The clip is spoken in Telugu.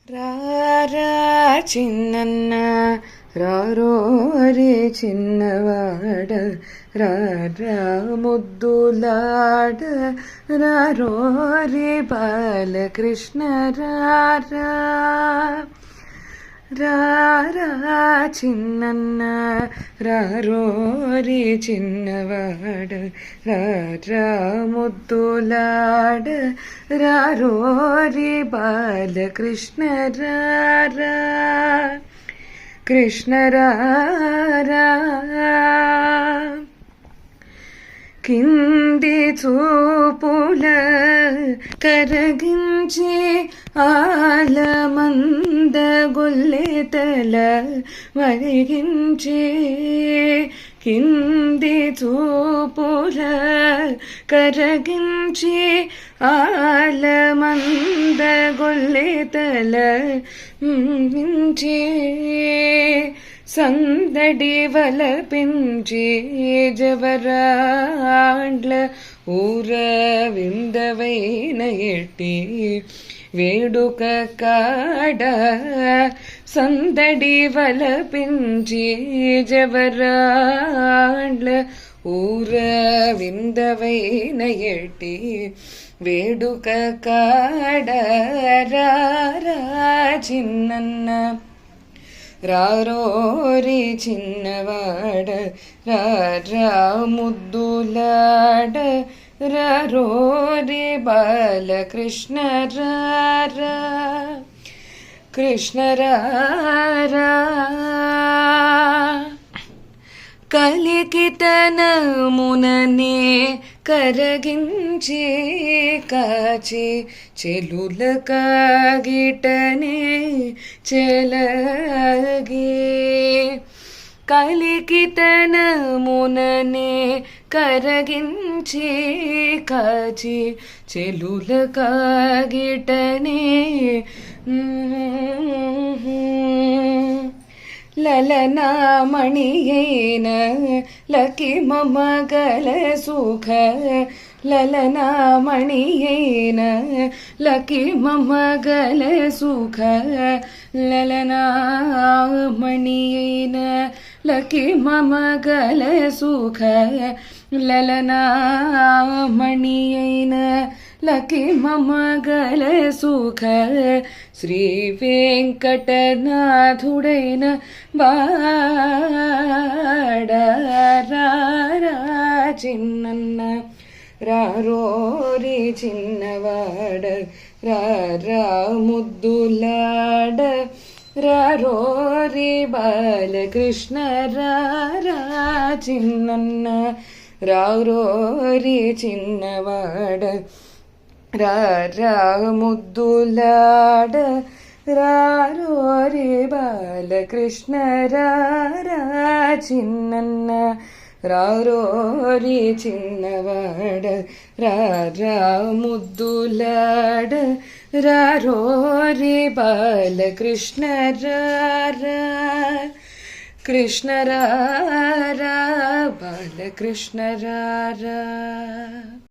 రారా చిన్నన్న రారోరి చిన్నవాడ రారా ముద్దులాడ రారోరి బాలకృష్ణ రారా రారా చిన్నన్న రారోరి చిన్నవాడ రారా ముద్దులాడ రారోరి బాలకృష్ణ రారా కృష్ణ రారా కింది చూపుల కరగించి ఆలమంద గొల్లెతల మరిగించి కింది చూపుల కరగించి ఆలమంద గొల్లెతల మించి సందడి వలపించి జవరాండ్ల ఊర విందవైన ఎట్టి వేడుక కాడ సందడి వలపించి జవరాండ్ల ఊర విందవైన ఎట్టి వేడుక కాడ రారా చిన్నన్న రారోరి చిన్నవాడ రారా ముద్దులాడ రారోరి బాలకృష్ణ రారా కృష్ణ రారా కలికితనముననే కరగించి కాచి చెలుల కాగిటనే చెలగే కలికితనముననే కరగించి కాచి చెలుల కాగిటనే లలనామణియేన లకి మమ గల సుఖ లలనామణియేన లకి మమ గల సుఖ లలనామణియేన లకి మమ గల సుఖ లలనామణియేన లకి మమ గల సుఖ శ్రీ వెంకటనాథుడైన బాడ రారా చిన్నన్న రారోరి చిన్నవాడ రారా ముద్దులాడ రారోరి బాలకృష్ణ రారా చిన్నన్న రారోరి చిన్నవాడ రారా ముద్దులాడ రారోరి బాలకృష్ణ రారా చిన్నన్న రారోరి చిన్నవాడ రారా ముద్దులాడ రారోరి బాలకృష్ణ రారా కృష్ణ రారా బాలకృష్ణ రారా